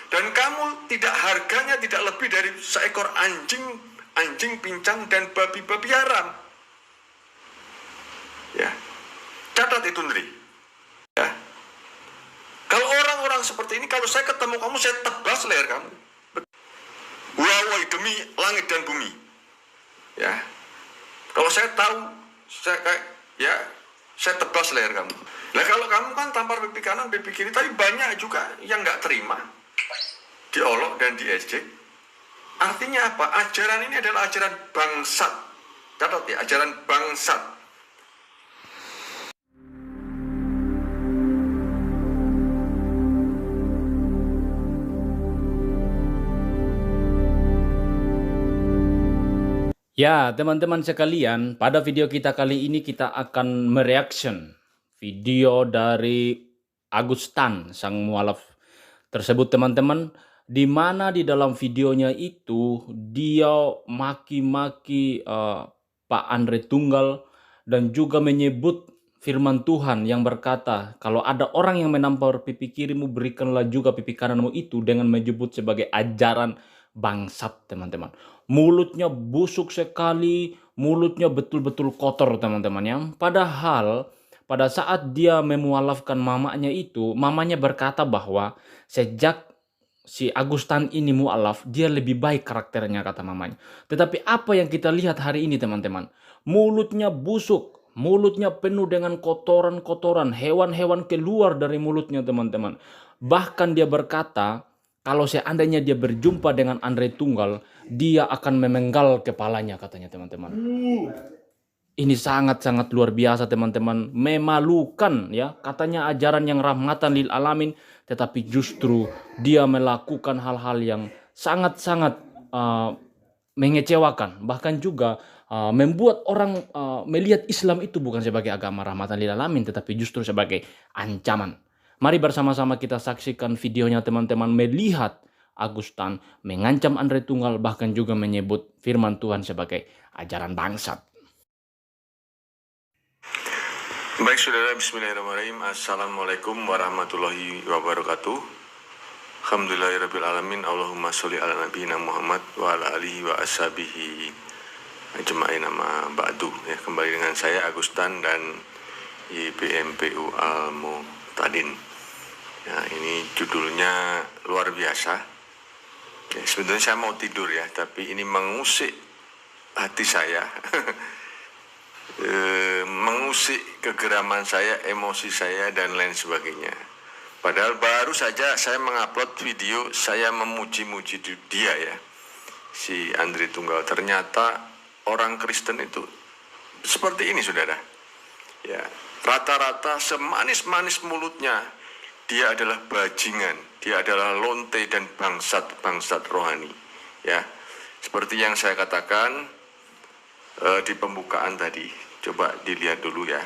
Dan kamu tidak, harganya tidak lebih dari seekor anjing pincang dan babi-babi haram. Ya, catat itu, Ndri. Ya. Kalau orang-orang seperti ini, kalau saya ketemu kamu, saya tebas leher kamu. Wawai demi langit dan bumi. Ya. Kalau saya tahu, saya tebas leher kamu. Nah, kalau kamu kan tampar pipi kanan, pipi kiri, tapi banyak juga yang nggak terima, diolok dan diejek. Artinya apa? Ajaran ini adalah ajaran bangsat. Catat ya, ajaran bangsat. Ya, teman-teman sekalian, pada video kita kali ini kita akan mereaction video dari Agustan, sang mualaf tersebut, teman-teman, di mana di dalam videonya itu dia maki-maki Pak Andre Tunggal dan juga menyebut firman Tuhan yang berkata, kalau ada orang yang menampar pipi kirimu, berikanlah juga pipi kananmu itu, dengan menyebut sebagai ajaran bangsat, teman-teman. Mulutnya busuk sekali, mulutnya betul-betul kotor, teman-teman ya. Padahal pada saat dia memualafkan mamanya itu, mamanya berkata bahwa sejak si Agustan ini mualaf, dia lebih baik karakternya, kata mamanya. Tetapi apa yang kita lihat hari ini, teman-teman? Mulutnya busuk, mulutnya penuh dengan kotoran-kotoran, hewan-hewan keluar dari mulutnya, teman-teman. Bahkan dia berkata, kalau seandainya dia berjumpa dengan Andre Tunggal, dia akan memenggal kepalanya, katanya, teman-teman. Ini sangat-sangat luar biasa, teman-teman. Memalukan ya. Katanya ajaran yang rahmatan lil alamin, tetapi justru dia melakukan hal-hal yang sangat-sangat mengecewakan. Bahkan juga membuat orang melihat Islam itu bukan sebagai agama rahmatan lil alamin, tetapi justru sebagai ancaman. Mari bersama-sama kita saksikan videonya, teman-teman, melihat Agustan mengancam Andre Tunggal, bahkan juga menyebut firman Tuhan sebagai ajaran bangsat. Baik saudara, bismillahirrahmanirrahim. Assalamualaikum warahmatullahi wabarakatuh. Alhamdulillahirrabbilalamin. Allahumma sholli ala nabiyina Muhammad wa ala alihi wa ashabihi ajma'in amma ba'du. Ya, kembali dengan saya Agustan dan YBMPU Al-Mu'tadin. Ya, ini judulnya luar biasa. Ya, sebenarnya saya mau tidur ya, tapi ini mengusik hati saya. Mengusik kegeraman saya, emosi saya, dan lain sebagainya. Padahal baru saja saya mengupload video saya memuji-muji dia ya, si Andre Tunggal. Ternyata orang Kristen itu seperti ini, saudara. Ya, rata-rata semanis-manis mulutnya, dia adalah bajingan, dia adalah lonte dan bangsat rohani. Ya, seperti yang saya katakan di pembukaan tadi. Coba dilihat dulu ya.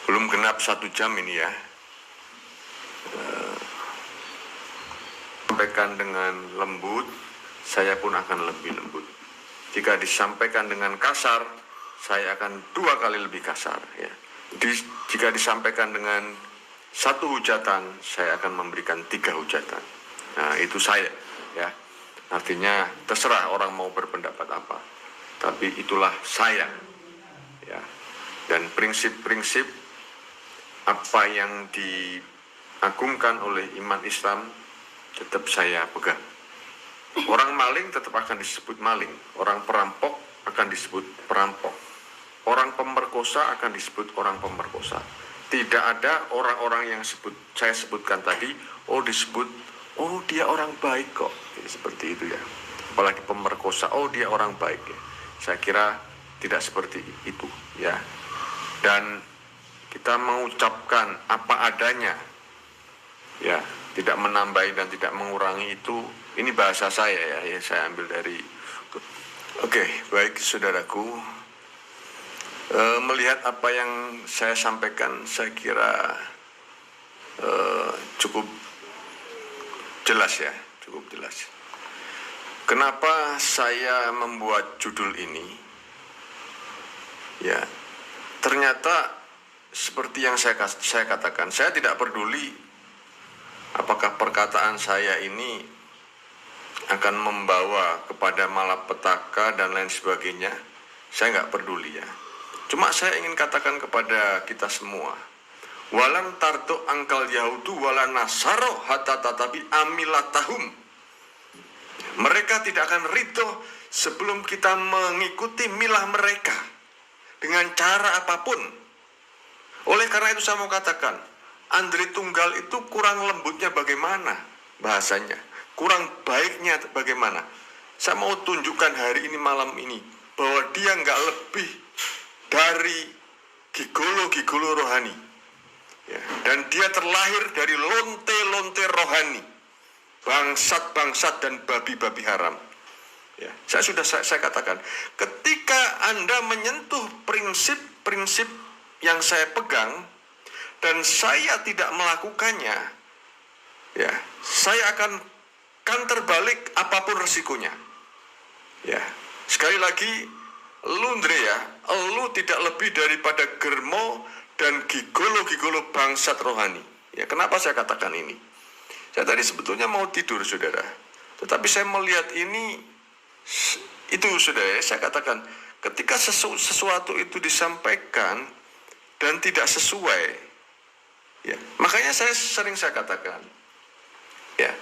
Belum genap 1 jam ini ya. Sampaikan dengan lembut, saya pun akan lebih lembut. Jika disampaikan dengan kasar, saya akan 2 kali lebih kasar ya. Jika disampaikan dengan 1 hujatan, saya akan memberikan 3 hujatan. Nah, itu saya ya. Artinya terserah orang mau berpendapat apa, tapi itulah saya ya. Dan prinsip-prinsip apa yang diagungkan oleh iman Islam tetap saya pegang. Orang maling tetap akan disebut maling, orang perampok akan disebut perampok, orang pemerkosa akan disebut orang pemerkosa. Tidak ada orang-orang yang saya sebutkan tadi, disebut, dia orang baik kok, seperti itu ya. Apalagi pemerkosa, dia orang baik ya. Saya kira tidak seperti itu ya. Dan kita mengucapkan apa adanya ya, tidak menambahi dan tidak mengurangi itu. Ini bahasa saya ya, saya ambil dari. Oke, baik saudaraku. Melihat apa yang saya sampaikan, saya kira cukup jelas ya, cukup jelas. Kenapa saya membuat judul ini? Ya, ternyata seperti yang saya katakan, saya tidak peduli apakah perkataan saya ini akan membawa kepada malapetaka dan lain sebagainya, saya nggak peduli ya. Cuma saya ingin katakan kepada kita semua, walan tarto angkal yahudu walan nasaro hatta tatabi amilatahum. Mereka tidak akan ridho sebelum kita mengikuti milah mereka dengan cara apapun. Oleh karena itu saya mau katakan, Andre Tunggal itu kurang lembutnya bagaimana bahasanya, kurang baiknya bagaimana. Saya mau tunjukkan hari ini, malam ini, bahwa dia nggak lebih dari gigolo-gigolo rohani ya. Dan dia terlahir dari lonte-lonte rohani, bangsat-bangsat dan babi-babi haram ya. Saya katakan, ketika Anda menyentuh prinsip-prinsip yang saya pegang dan saya tidak melakukannya ya, saya akan terbalik apapun resikonya ya. Sekali lagi, lu Andre ya, lu tidak lebih daripada germo dan gigolo-gigolo bangsat rohani ya. Kenapa saya katakan ini? Saya tadi sebetulnya mau tidur saudara, tetapi saya melihat ini, itu saudara, saya katakan ketika sesuatu itu disampaikan dan tidak sesuai ya, makanya saya katakan ya,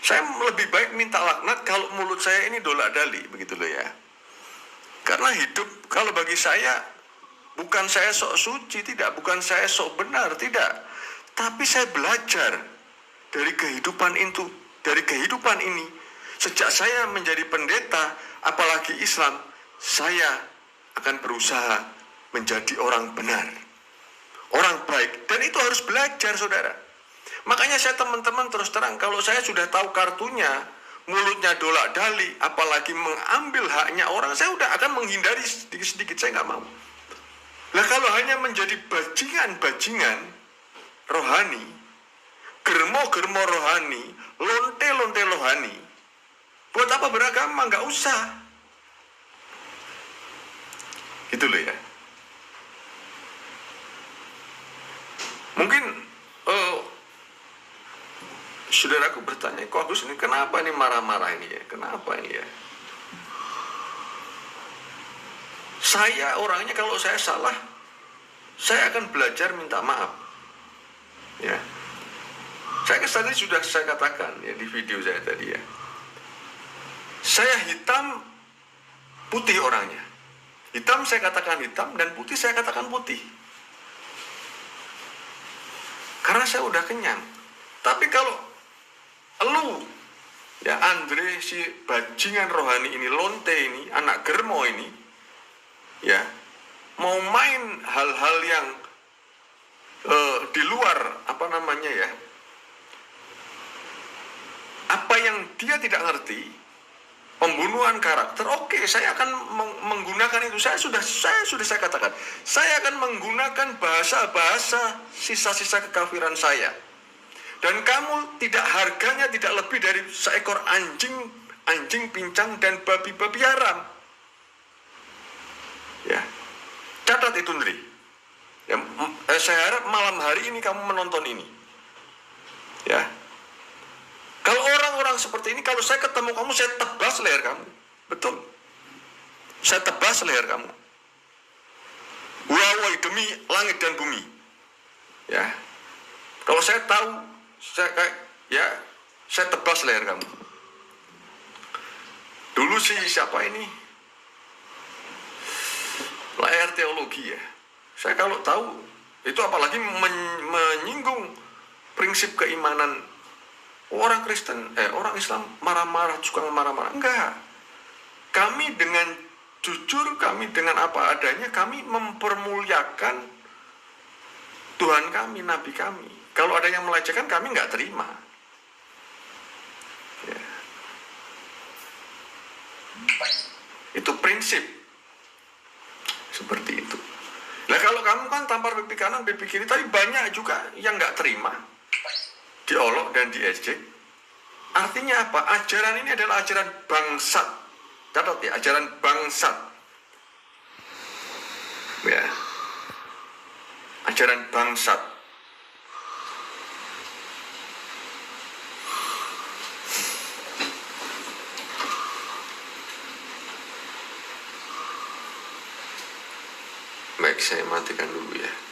saya lebih baik minta laknat kalau mulut saya ini dolak-dali begitu loh ya. Karena hidup, kalau bagi saya, bukan saya sok suci, tidak, bukan saya sok benar, tidak, tapi saya belajar dari kehidupan itu, dari kehidupan ini. Sejak saya menjadi pendeta, apalagi Islam, saya akan berusaha menjadi orang benar, orang baik, dan itu harus belajar saudara. Makanya saya teman-teman terus terang, kalau saya sudah tahu kartunya, mulutnya dolak-dali, apalagi mengambil haknya orang, saya udah akan menghindari sedikit-sedikit, saya nggak mau. Nah kalau hanya menjadi bajingan-bajingan rohani, germo-germo rohani, lonte-lonte rohani, buat apa beragama? Nggak usah. Gitu loh ya. Mungkin saudaraku bertanya, kok Agus ini kenapa ini marah-marah ini ya? Kenapa ini ya? Saya orangnya kalau saya salah, saya akan belajar minta maaf. Ya. Saya tadi sudah saya katakan ya di video saya tadi ya. Saya hitam, putih orangnya. Hitam saya katakan hitam, dan putih saya katakan putih. Karena saya udah kenyang. Tapi kalau lu ya Andre, si bajingan rohani ini, lonte ini, anak germo ini ya, mau main hal-hal yang di luar apa namanya ya, apa yang dia tidak ngerti, pembunuhan karakter, oke, saya akan menggunakan itu. Saya sudah katakan, saya akan menggunakan bahasa-bahasa sisa-sisa kekafiran saya. Dan kamu tidak, harganya tidak lebih dari seekor anjing pincang dan babi-babi haram. Ya, catat itu Ndri. Ya, saya harap malam hari ini kamu menonton ini. Ya, kalau orang-orang seperti ini, kalau saya ketemu kamu, saya tebas leher kamu. Betul, saya tebas leher kamu. Wawai demi langit dan bumi. Ya, kalau saya tahu, saya tebas leher kamu. Dulu sih siapa ini, layar teologi ya, saya kalau tahu itu, apalagi menyinggung prinsip keimanan orang Kristen, orang Islam marah-marah, suka marah-marah. Enggak, kami dengan jujur, kami dengan apa adanya, kami mempermuliakan Tuhan kami, Nabi kami. Kalau ada yang melecehkan, kami nggak terima. Ya. Itu prinsip. Seperti itu. Nah kalau kamu kan tampar pipi kanan, pipi kiri, tapi banyak juga yang nggak terima, diolok dan diejek. Artinya apa? Ajaran ini adalah ajaran bangsat. Catat ya, ajaran bangsat. Ya. Ajaran bangsat. saya matikan dulu ya.